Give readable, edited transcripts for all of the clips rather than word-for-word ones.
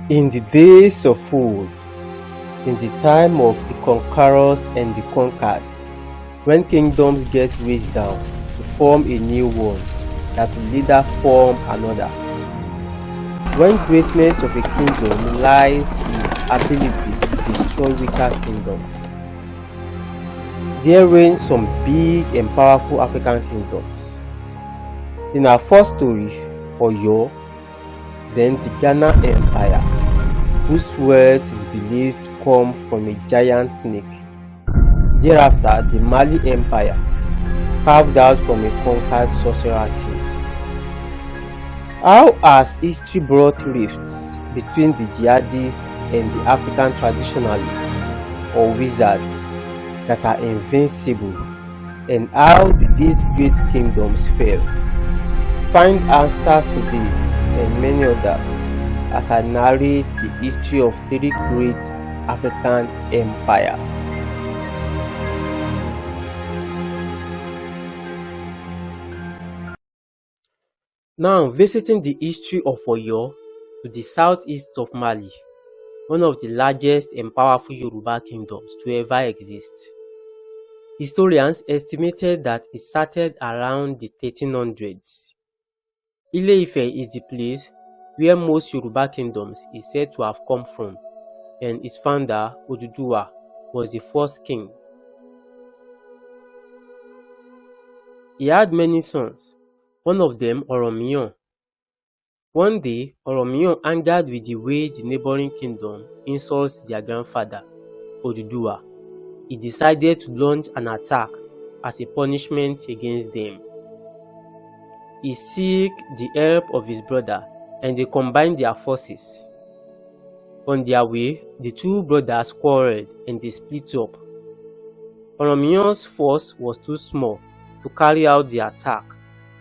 In the days of old, in the time of the conquerors and the conquered, when kingdoms get weighed down to form a new one that will later form another, when greatness of a kingdom lies in its ability to destroy weaker kingdoms, there reign some big and powerful African kingdoms. In our first story, Oyo, then the Ghana Empire, whose wealth is believed to come from a giant snake. Thereafter, the Mali Empire, carved out from a conquered sorcerer king. How has history brought rifts between the jihadists and the African traditionalists or wizards that are invincible, and how did these great kingdoms fail? Find answers to this and many others as I narrate the history of three great African empires. Now visiting the history of Oyo to the southeast of Mali, one of the largest and powerful Yoruba kingdoms to ever exist. Historians estimated that it started around the 1300s. Ile-Ife is the place where most Yoruba kingdoms is said to have come from, and its founder, Oduduwa, was the first king. He had many sons, one of them Oromiyan. One day, Oromiyan, angered with the way the neighboring kingdom insults their grandfather, Oduduwa, he decided to launch an attack as a punishment against them. He sought the help of his brother, and they combined their forces. On their way, the two brothers quarreled and they split up. Oromiyan's force was too small to carry out the attack,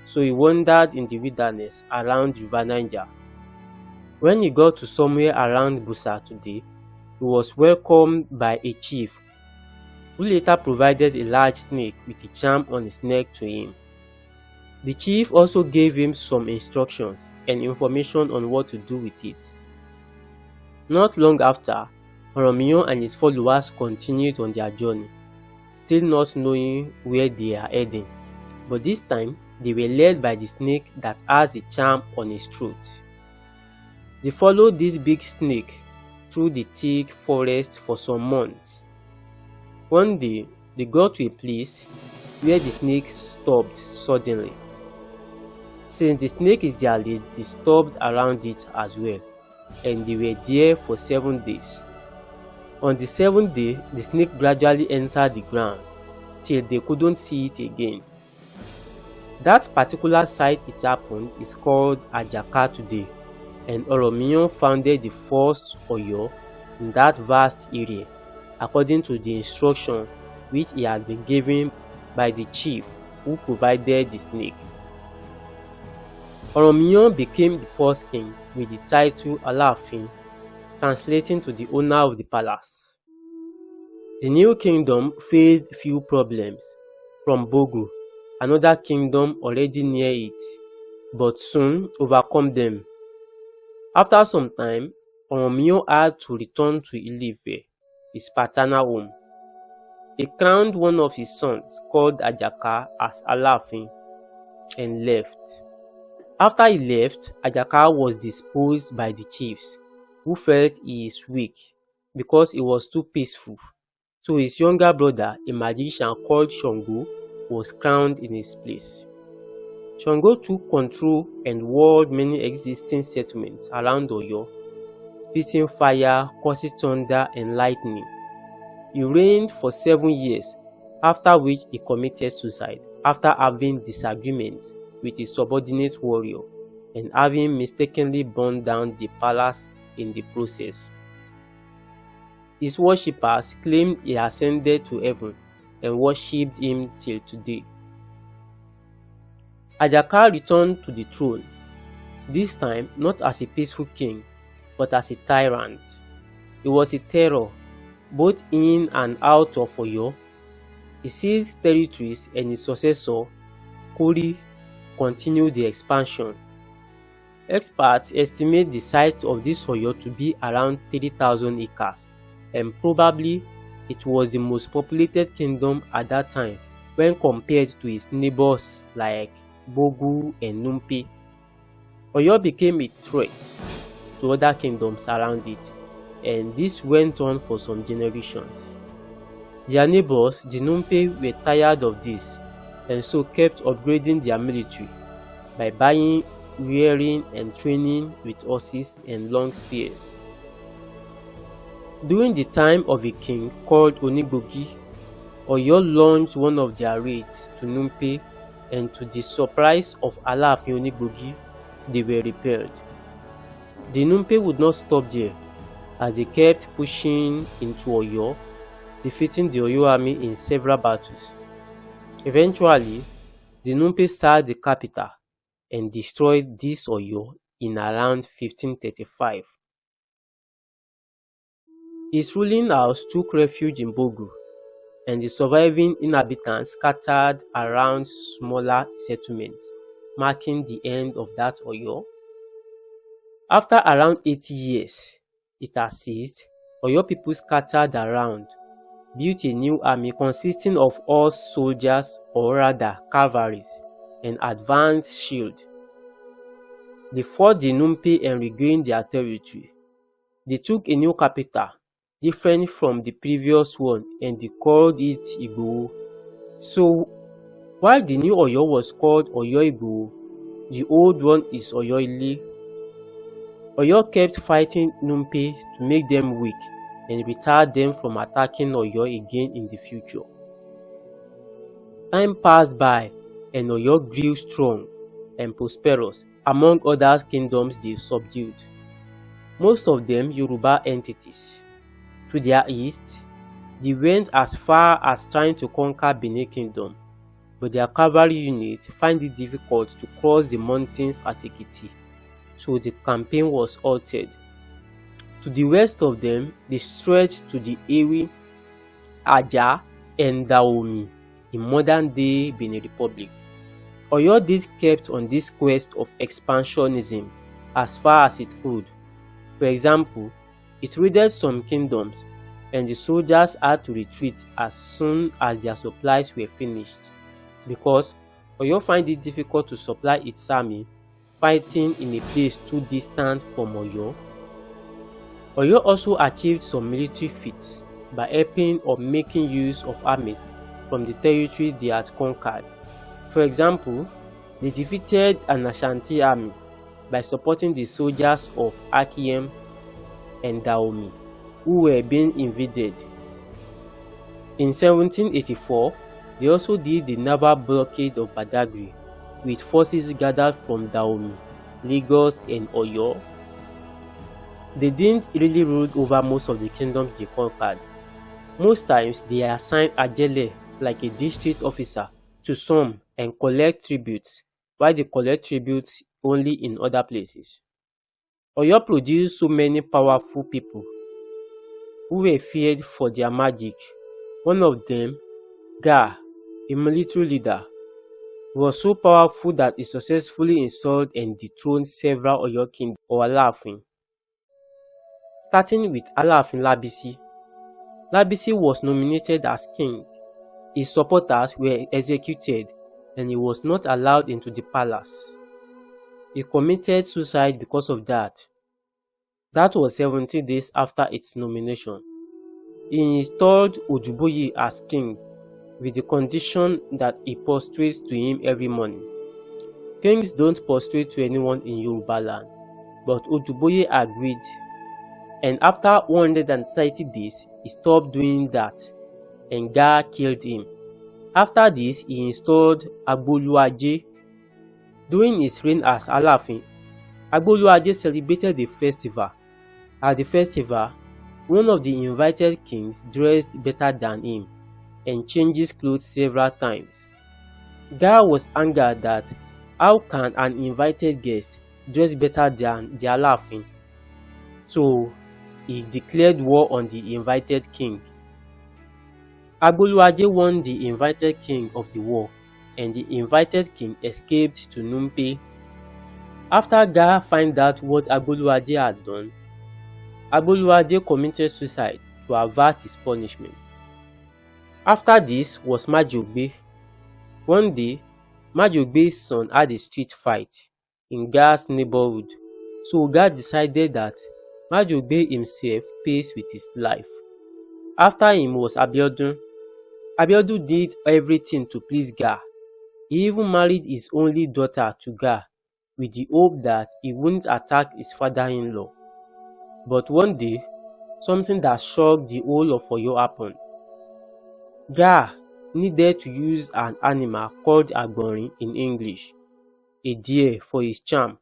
so he wandered in the wilderness around River Niger. When he got to somewhere around Busa today, he was welcomed by a chief, who later provided a large snake with a charm on its neck to him. The chief also gave him some instructions and information on what to do with it. Not long after, Oromiyan and his followers continued on their journey, still not knowing where they are heading, but this time they were led by the snake that has a charm on its throat. They followed this big snake through the thick forest for some months. One day, they got to a place where the snake stopped suddenly. Since the snake is their lead, they stopped around it as well, and they were there for 7 days. On the 7th day, the snake gradually entered the ground till they couldn't see it again. That particular site it happened is called Ajaka today, and Oromiyan founded the first Oyo in that vast area, according to the instruction which he had been given by the chief who provided the snake. Oromiyan became the first king with the title Alaafin, translating to the owner of the palace. The new kingdom faced few problems from Bogo, another kingdom already near it, but soon overcome them. After some time, Oromiyan had to return to Ile-Ife, his paternal home. He crowned one of his sons, called Ajaka, as Alaafin, and left. After he left, Ajaka was disposed by the chiefs, who felt he is weak because he was too peaceful. So his younger brother, a magician called Shango, was crowned in his place. Shango took control and walled many existing settlements around Oyo, spitting fire, causing thunder and lightning. He reigned for 7 years, after which he committed suicide after having disagreements with his subordinate warrior and having mistakenly burned down the palace in the process. His worshippers claimed he ascended to heaven and worshipped him till today. Ajaka returned to the throne, this time not as a peaceful king, but as a tyrant. He was a terror, both in and out of Oyo. He seized territories and his successor, Kori, continued the expansion. Experts estimate the size of this Oyo to be around 3,000 acres, and probably it was the most populated kingdom at that time when compared to its neighbors like Bogu and Numpe. Oyo became a threat to other kingdoms around it, and this went on for some generations. Their neighbors, the Numpe, were tired of this, and so kept upgrading their military by buying, rearing, and training with horses and long spears. During the time of a king called Onigbogi, Oyo launched one of their raids to Numpe, and to the surprise of Alaafin Onigbogi, they were repelled. The Numpe would not stop there, as they kept pushing into Oyo, defeating the Oyo army in several battles. Eventually, the Numpe sacked the capital and destroyed this Oyo in around 1535. His ruling house took refuge in Bogu, and the surviving inhabitants scattered around smaller settlements, marking the end of that Oyo. After around 80 years, it has ceased. Oyo people scattered around, built a new army consisting of horse soldiers, or rather cavalry, and advanced shield. They fought the Numpe and regained their territory. They took a new capital, different from the previous one, and they called it Igboho. So, while the new Oyo was called Oyo Igboho, the old one is Oyo Ile. Oyo kept fighting Numpe to make them weak and retard them from attacking Oyo again in the future. Time passed by and Oyo grew strong and prosperous among other kingdoms they subdued, most of them Yoruba entities. To their east, they went as far as trying to conquer Benin Kingdom, but their cavalry unit found it difficult to cross the mountains at Ekiti, so the campaign was halted. To the west of them, they stretched to the Ewi, Aja, and Dahomey in modern-day Benin Republic. Oyo did kept on this quest of expansionism as far as it could. For example, it raided some kingdoms, and the soldiers had to retreat as soon as their supplies were finished, because Oyo found it difficult to supply its army fighting in a place too distant from Oyo. Oyo also achieved some military feats by helping or making use of armies from the territories they had conquered. For example, they defeated an Ashanti army by supporting the soldiers of Akiem and Dahomey, who were being invaded. In 1784, they also did the naval blockade of Badagry with forces gathered from Dahomey, Lagos, and Oyo. They didn't really rule over most of the kingdoms they conquered. Most times they assigned Ajele, like a district officer, to some and collect tributes, while they collect tributes only in other places. Oyo produced so many powerful people who were feared for their magic. One of them, Ga, a military leader, was so powerful that he successfully installed and dethroned several Oyo kings or Alaafin. Starting with Alaafin Labisi. Labisi was nominated as king. His supporters were executed and he was not allowed into the palace. He committed suicide because of that. That was 17 days after its nomination. He installed Ojuboye as king with the condition that he prostrates to him every morning. Kings don't prostrate to anyone in Yoruba land, but Ojuboye agreed, and after 130 days, he stopped doing that, and Ga killed him. After this, he installed Agboluaje. During his reign as Alaafin, Agboluaje celebrated a festival. At the festival, one of the invited kings dressed better than him and changed his clothes several times. Ga was angered that how can an invited guest dress better than the Alaafin? So he declared war on the invited king. Agboluaje won the invited king of the war, and the invited king escaped to Numpe. After Gaa found out what Agbolúadé had done, Agbolúadé committed suicide to avert his punishment. After this was Majogbe. One day, Majogbe's son had a street fight in Gaa's neighborhood, so Gaa decided that Majogbe himself pays with his life. After him was Abiodun. Abiodun did everything to please Gaa. He even married his only daughter to Gaa with the hope that he wouldn't attack his father-in-law. But one day, something that shocked the whole of Oyo happened. Gaa needed to use an animal called Agborin in English, a deer, for his charm,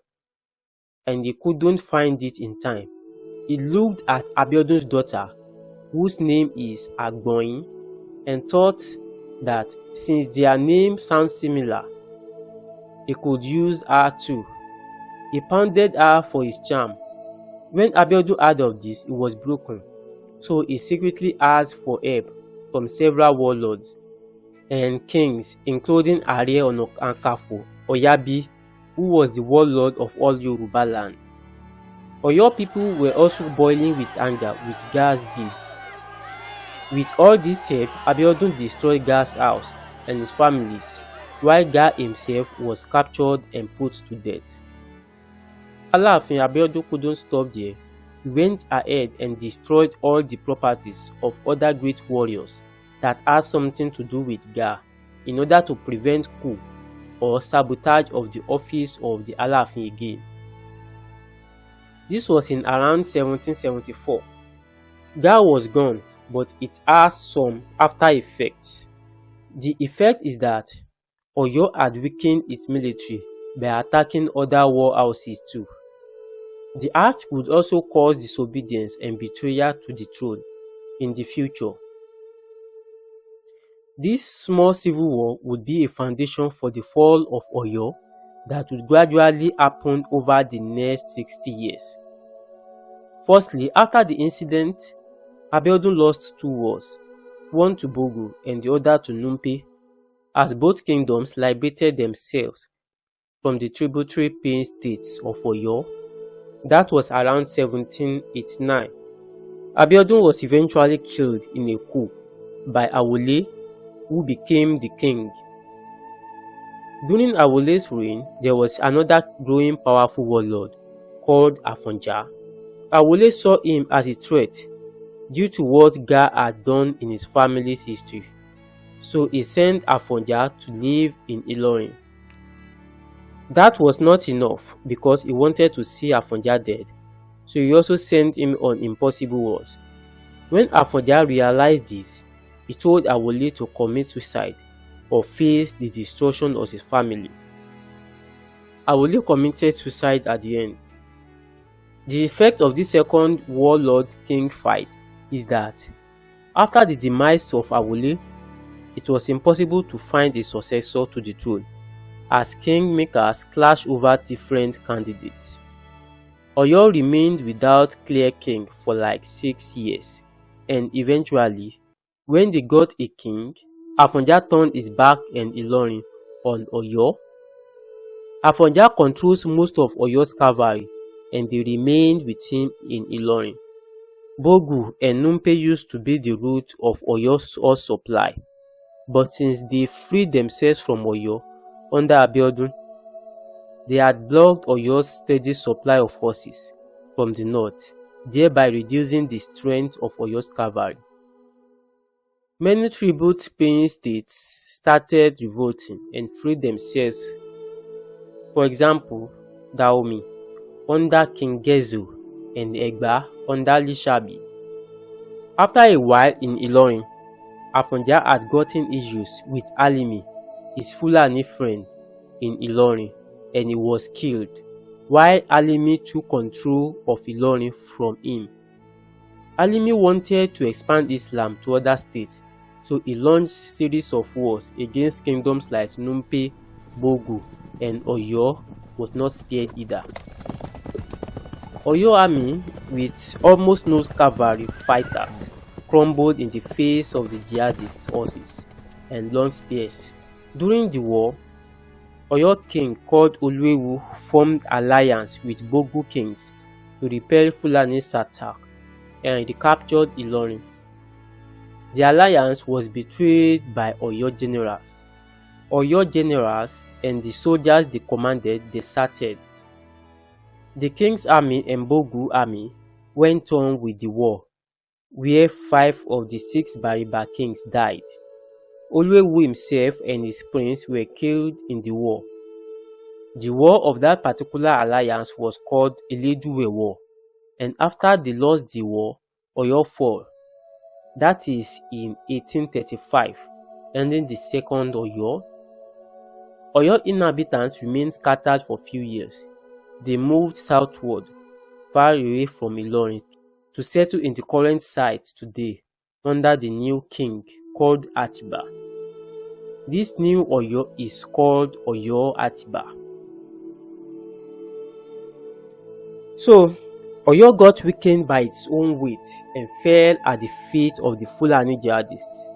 and he couldn't find it in time. He looked at Abiodun's daughter, whose name is Agboin, and thought that since their name sounds similar, he could use her too. He pounded her for his charm. When Abiodun heard of this, he was broken, so he secretly asked for help from several warlords and kings, including Are Ona Kakanfo Oyabi, who was the warlord of all Yoruba land. Oyo people were also boiling with anger with Gaa's deed. With all this help, Abiodun destroyed Gaa's house and his families, while Gaa himself was captured and put to death. Alaafin Abiodun couldn't stop there. He went ahead and destroyed all the properties of other great warriors that had something to do with Gaa in order to prevent coup or sabotage of the office of the Alaafin again. This was in around 1774. Gaa was gone, but it has some after effects. The effect is that Oyo had weakened its military by attacking other war houses too. The act would also cause disobedience and betrayal to the throne in the future. This small civil war would be a foundation for the fall of Oyo that would gradually happen over the next 60 years. Firstly, after the incident, Abiodun lost two wars, one to Bogu and the other to Numpe, as both kingdoms liberated themselves from the tributary paying states of Oyo. That was around 1789. Abiodun was eventually killed in a coup by Awole, who became the king. During Awole's reign, there was another growing powerful warlord called Afonja. Awole saw him as a threat due to what Gaa had done in his family's history, so he sent Afonja to live in Ilorin. That was not enough because he wanted to see Afonja dead, so he also sent him on impossible wars. When Afonja realized this, he told Awole to commit suicide or face the destruction of his family. Awole committed suicide at the end. The effect of this second warlord-king fight is that after the demise of Awole, it was impossible to find a successor to the throne, as kingmakers clashed over different candidates. Oyo remained without clear king for like 6 years, and eventually, when they got a king, Afonja turned his back and Ilorin on Oyo. Afonja controls most of Oyo's cavalry, and they remained with him in Ilorin. Bogu and Numpe used to be the route of Oyo's horse supply, but since they freed themselves from Oyo under Abiodun, they had blocked Oyo's steady supply of horses from the north, thereby reducing the strength of Oyo's cavalry. Many tribute-paying states started revolting and freed themselves. For example, Dahomey under King Gezo and Egba under Lishabi. After a while in Ilorin, Afonja had gotten issues with Alimi, his Fulani friend, in Ilorin, and he was killed, while Alimi took control of Ilorin from him. Alimi wanted to expand Islam to other states, so he launched a series of wars against kingdoms like Numpe, Bogu, and Oyo was not spared either. Oyo army, with almost no cavalry fighters, crumbled in the face of the jihadist horses and long spears. During the war, Oyo king called Oluewu formed alliance with Bogu kings to repel Fulani's attack and recaptured Ilorin. The alliance was betrayed by Oyo generals. Oyo generals and the soldiers they commanded deserted. The king's army and Bogu army went on with the war, where 5 of the 6 Bariba kings died. Oluewu himself and his prince were killed in the war. The war of that particular alliance was called Eleduwe War, and after they lost the war, Oyo fell. That is in 1835, ending the Second Oyo. Oyo inhabitants remained scattered for few years. They moved southward, far away from Ilorin, to settle in the current site today under the new king called Atiba. This new Oyo is called Oyo Atiba. So, Oyo got weakened by its own weight and fell at the feet of the Fulani jihadists.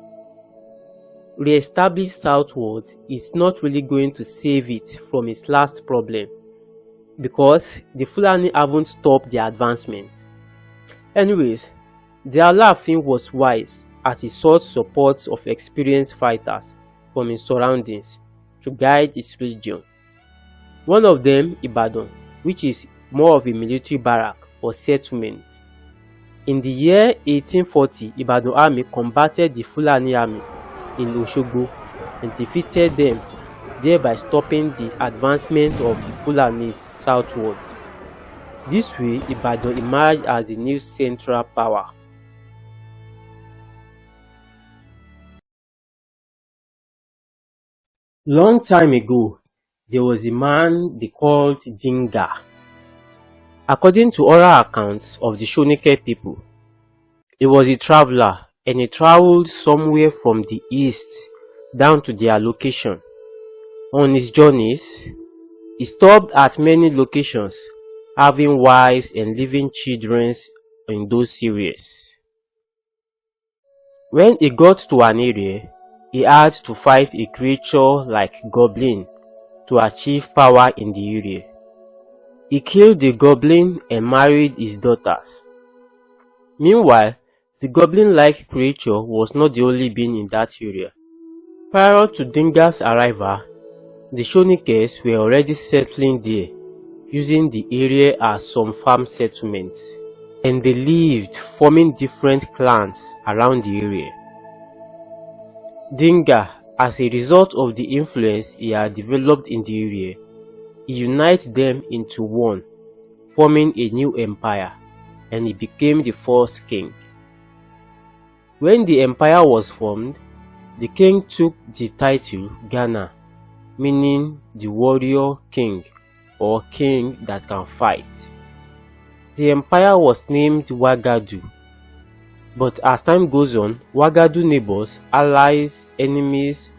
Re-established southward is not really going to save it from its last problem, because the Fulani haven't stopped their advancement. Anyways, the Alaafin was wise as he sought support of experienced fighters from his surroundings to guide his region. One of them, Ibadan, which is more of a military barrack or settlement. In the year 1840, Ibadan army combated the Fulani army in Oshogbo and defeated them, thereby stopping the advancement of the Fulanis southward. This way, Ibadan emerged as the new central power. Long time ago, there was a man they called Dinga. According to oral accounts of the Shonike people, he was a traveler and he traveled somewhere from the east down to their location. On his journeys, he stopped at many locations, having wives and leaving children in those areas. When he got to an area, he had to fight a creature like goblin to achieve power in the area. He killed the goblin and married his daughters. Meanwhile, the goblin-like creature was not the only being in that area. Prior to Dinga's arrival, the Shonikes were already settling there, using the area as some farm settlements, and they lived, forming different clans around the area. Dinga, as a result of the influence he had developed in the area, he united them into one, forming a new empire, and he became the first king. When the empire was formed, the king took the title Ghana, meaning the warrior king or king that can fight. The empire was named Wagadu, but as time goes on, Wagadu neighbors, allies, enemies,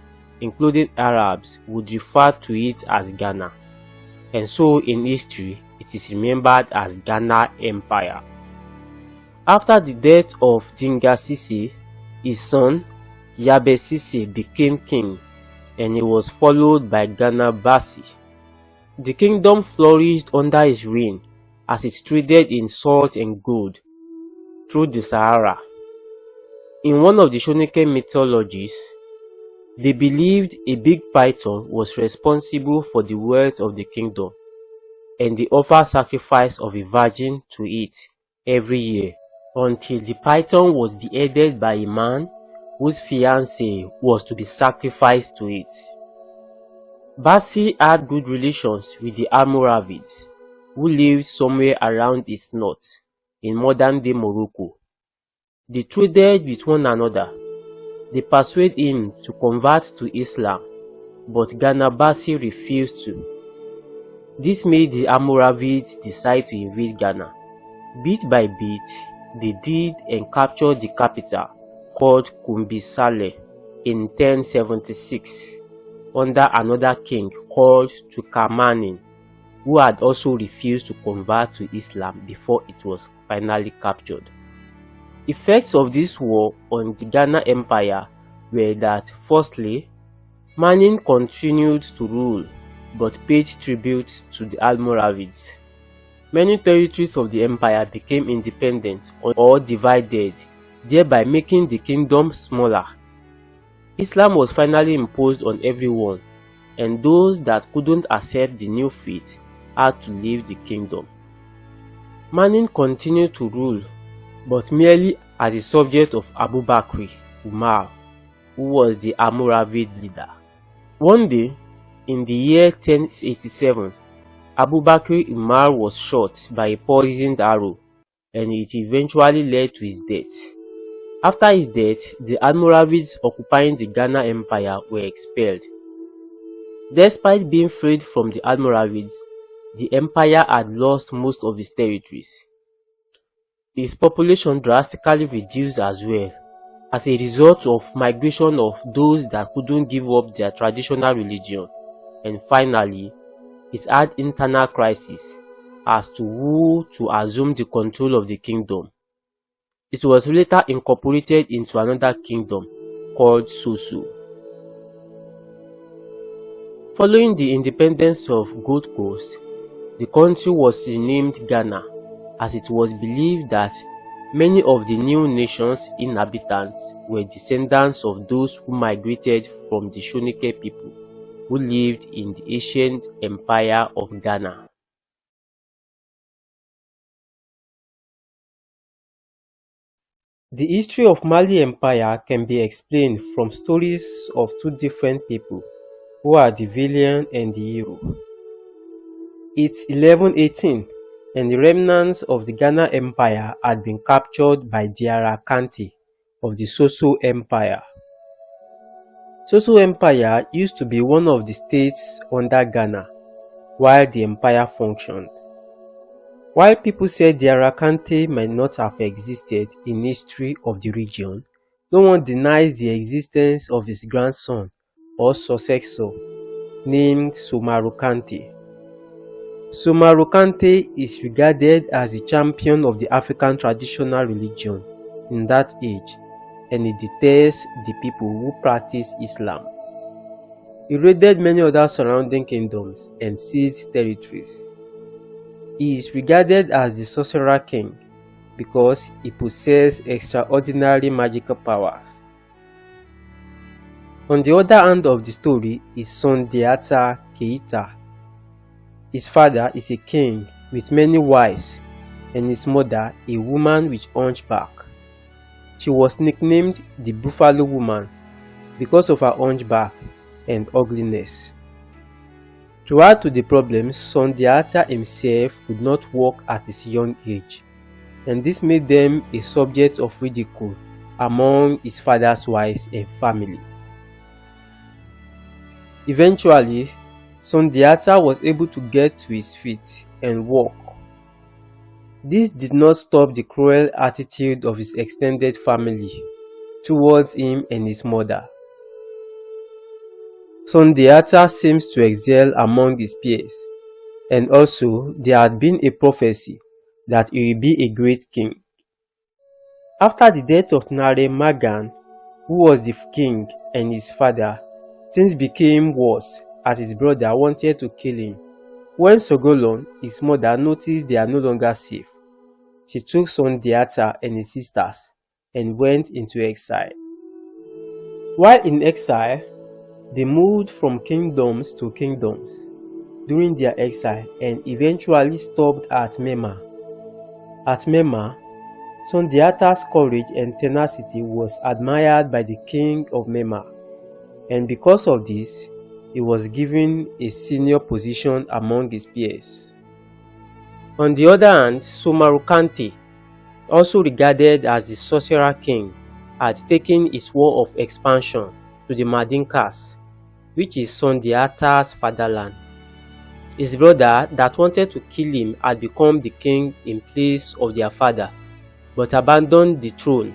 including Arabs, would refer to it as Ghana, and so in history it is remembered as Ghana Empire. After the death of Dinga Sise, his son Yabe Sise became king, and he was followed by Ghana Bassi. The kingdom flourished under his reign as it traded in salt and gold through the Sahara. In one of the Shonike mythologies, they believed a big python was responsible for the wealth of the kingdom, and they offered sacrifice of a virgin to it every year, until the python was beheaded by a man whose fiancée was to be sacrificed to it. Bassi had good relations with the Almoravids, who lived somewhere around its north, in modern-day Morocco. They traded with one another. They persuaded him to convert to Islam, but Ghana Bassi refused to. This made the Almoravids decide to invade Ghana. Bit by bit, they did and captured the capital, called Kumbi Saleh, in 1076, under another king called Tukarmanin, who had also refused to convert to Islam before it was finally captured. Effects of this war on the Ghana Empire were that, firstly, Manin continued to rule, but paid tribute to the Almoravids. Many territories of the empire became independent or divided, thereby making the kingdom smaller. Islam was finally imposed on everyone, and those that couldn't accept the new faith had to leave the kingdom. Manin continued to rule, but merely as a subject of Abu Bakr Umar, who was the Almoravid leader. One day, in the year 1087, Abu Bakr Umar was shot by a poisoned arrow, and it eventually led to his death. After his death, the Almoravids occupying the Ghana Empire were expelled. Despite being freed from the Almoravids, the empire had lost most of its territories. Its population drastically reduced as well, as a result of migration of those that couldn't give up their traditional religion, and finally, it had internal crisis as to who to assume the control of the kingdom. It was later incorporated into another kingdom called Soso. Following the independence of Gold Coast, the country was renamed Ghana, as it was believed that many of the new nation's inhabitants were descendants of those who migrated from the Shonike people who lived in the ancient empire of Ghana. The history of Mali Empire can be explained from stories of two different people who are the villain and the hero. It's 1118, and the remnants of the Ghana Empire had been captured by Diarra Kanté of the Soso Empire. Soso Empire used to be one of the states under Ghana while the empire functioned. While people said Diarra Kanté might not have existed in history of the region, no one denies the existence of his grandson or successor named Soumarou Kanté. Soumarou Kanté is regarded as the champion of the African traditional religion in that age, and he detests the people who practice Islam. He raided many other surrounding kingdoms and seized territories. He is regarded as the Sorcerer King because he possessed extraordinary magical powers. On the other hand of the story is Sundiata Keita. His father is a king with many wives, and his mother a woman with hunchback. She was nicknamed the Buffalo Woman because of her hunchback and ugliness. To add to the problem, Sundiata himself could not walk at his young age, and this made them a subject of ridicule among his father's wives and family. Eventually, Sundiata was able to get to his feet and walk. This did not stop the cruel attitude of his extended family towards him and his mother. Sundiata seems to excel among his peers, and also there had been a prophecy that he will be a great king. After the death of Nare Magan, who was the king, and his father, things became worse as his brother wanted to kill him. When Sogolon, his mother, noticed they are no longer safe, she took Sundiata and his sisters and went into exile. While in exile, they moved from kingdoms to kingdoms during their exile and eventually stopped at Mema. At Mema, Sundiata's courage and tenacity was admired by the king of Mema, and because of this, he was given a senior position among his peers. On the other hand, Soumarou Kanté, also regarded as the Sorcerer King, had taken his war of expansion to the Mandinkas, which is Sundiata's fatherland. His brother that wanted to kill him had become the king in place of their father, but abandoned the throne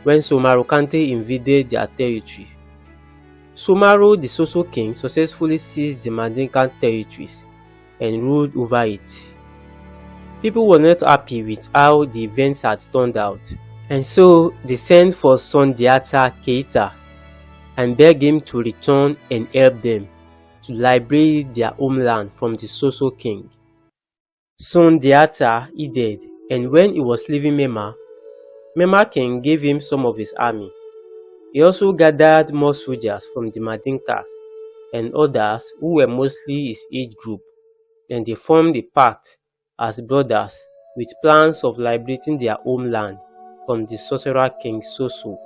when Soumarou Kanté invaded their territory. Soumarou, the Soso king, successfully seized the Mandinkan territories and ruled over it. People were not happy with how the events had turned out, and so they sent for Sundiata Keita and begged him to return and help them to liberate their homeland from the Soso king. Sundiata heeded, and when he was leaving Mema king gave him some of his army. He also gathered more soldiers from the Madinkas and others who were mostly his age group, and they formed a pact as brothers with plans of liberating their homeland from the sorcerer king Soso.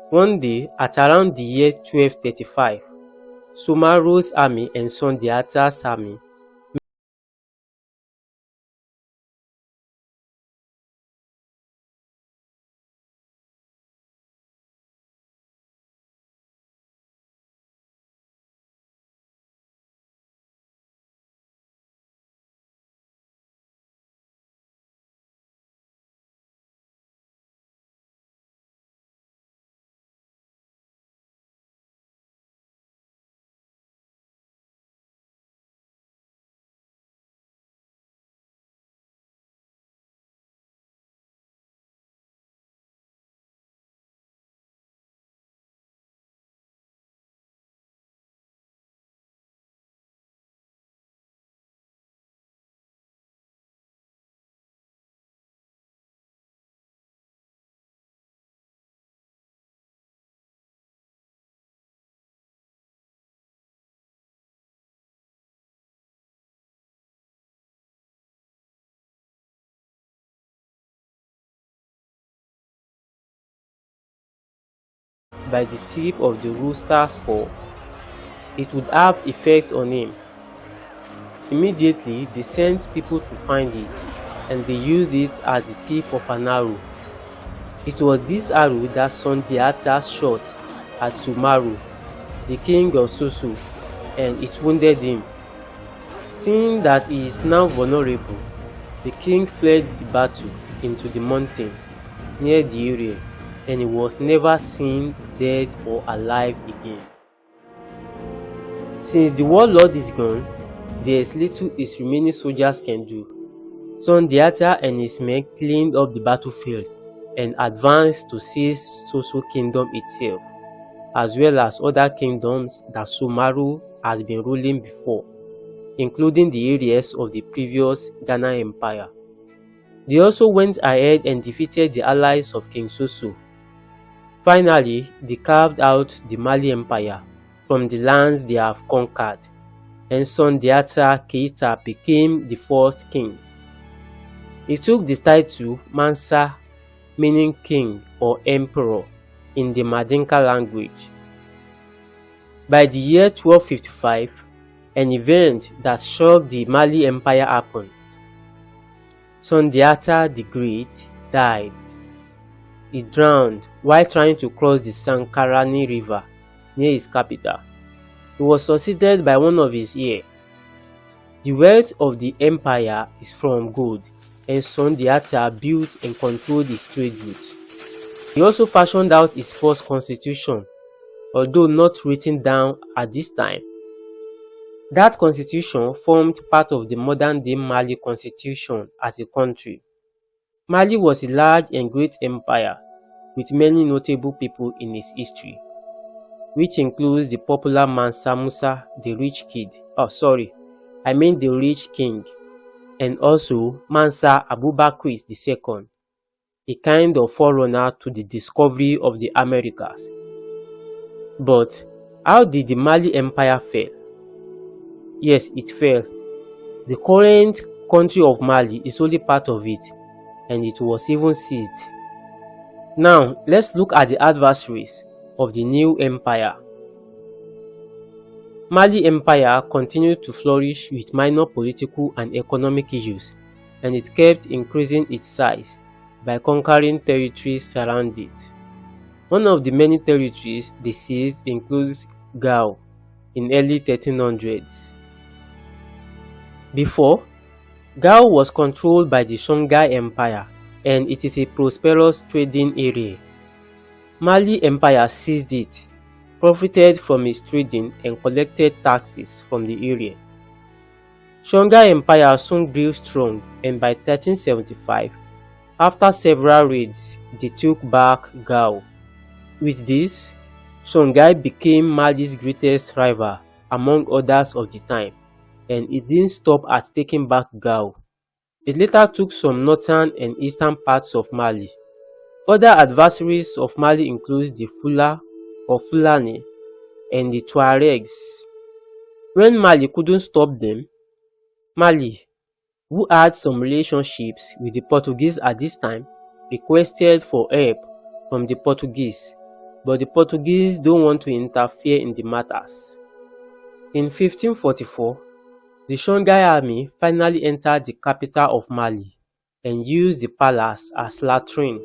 One day, at around the year 1235, Sumaro's army and Sundiata's army by the tip of the rooster's paw, it would have effect on him. Immediately, they sent people to find it, and they used it as the tip of an arrow. It was this arrow that Sundiata shot at Sumaru, the king of Soso, and it wounded him. Seeing that he is now vulnerable, the king fled the battle into the mountains near the area, and he was never seen dead or alive again. Since the warlord is gone, there is little his remaining soldiers can do. Sundiata and his men cleaned up the battlefield and advanced to seize Soso kingdom itself, as well as other kingdoms that Sumaru has been ruling before, including the areas of the previous Ghana Empire. They also went ahead and defeated the allies of King Soso. Finally, they carved out the Mali Empire from the lands they have conquered, and Sundiata Keita became the first king. He took the title Mansa, meaning king or emperor in the Mandinka language. By the year 1255, an event that shocked the Mali Empire happened. Sundiata the Great died. He drowned while trying to cross the Sankarani River near his capital. He was succeeded by one of his heirs. The wealth of the empire is from gold, and Sundiata built and controlled its trade routes. He also fashioned out his first constitution, although not written down at this time. That constitution formed part of the modern-day Mali constitution as a country. Mali was a large and great empire with many notable people in its history, which includes the popular Mansa Musa, the rich king, and also Mansa Abubakar II, a kind of forerunner to the discovery of the Americas. But how did the Mali Empire fail? Yes, it fell. The current country of Mali is only part of it, and it was even seized. Now, let's look at the adversaries of the new empire. Mali Empire continued to flourish with minor political and economic issues, and it kept increasing its size by conquering territories around it. One of the many territories they seized includes Gao in early 1300s. Before, Gao was controlled by the Songhai Empire, and it is a prosperous trading area. Mali Empire seized it, profited from its trading, and collected taxes from the area. Songhai Empire soon grew strong, and by 1375, after several raids, they took back Gao. With this, Songhai became Mali's greatest rival among others of the time, and it didn't stop at taking back Gao. It later took some northern and eastern parts of Mali. Other adversaries of Mali include the Fula or Fulani and the Tuaregs. When Mali couldn't stop them, Mali, who had some relationships with the Portuguese at this time, requested for help from the Portuguese, but the Portuguese don't want to interfere in the matters. In 1544, the Songhai army finally entered the capital of Mali and used the palace as latrine.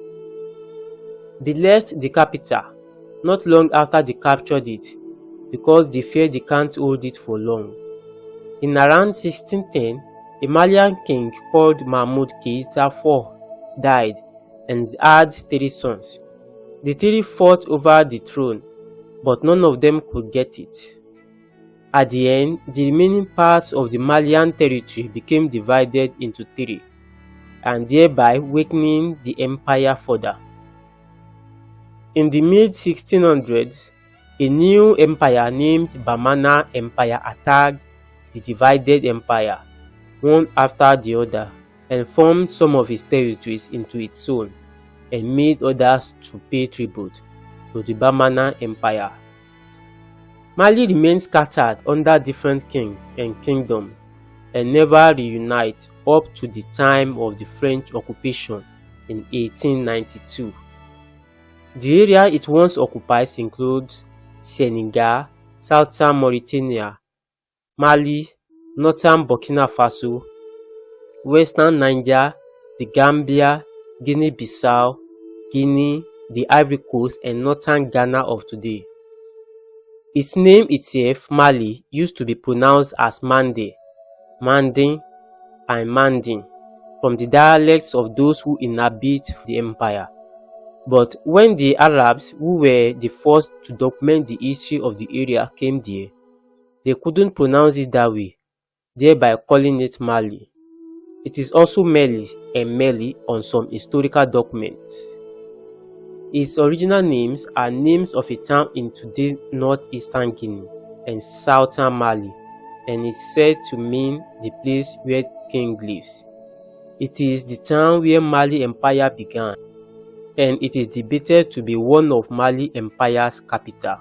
They left the capital not long after they captured it because they feared they can't hold it for long. In around 1610, a Malian king called Mahmoud Keita IV died and had 3 sons. The 3 fought over the throne, but none of them could get it. At the end, the remaining parts of the Malian territory became divided into 3, and thereby weakening the empire further. In the mid-1600s, a new empire named Bamana Empire attacked the divided empire, one after the other, and formed some of its territories into its own, and made others to pay tribute to the Bamana Empire. Mali remained scattered under different kings and kingdoms, and never reunited up to the time of the French occupation in 1892. The area it once occupies includes Senegal, southern Mauritania, Mali, northern Burkina Faso, western Niger, the Gambia, Guinea-Bissau, Guinea, the Ivory Coast, and northern Ghana of today. Its name itself, Mali, used to be pronounced as Mande, Manding, and Manding, from the dialects of those who inhabit the empire. But when the Arabs, who were the first to document the history of the area, came there, they couldn't pronounce it that way, thereby calling it Mali. It is also Meli and Meli on some historical documents. Its original names are names of a town in today's northeastern Guinea and southern Mali, and is said to mean the place where king lives. It is the town where Mali Empire began, and it is debated to be one of Mali Empire's capital.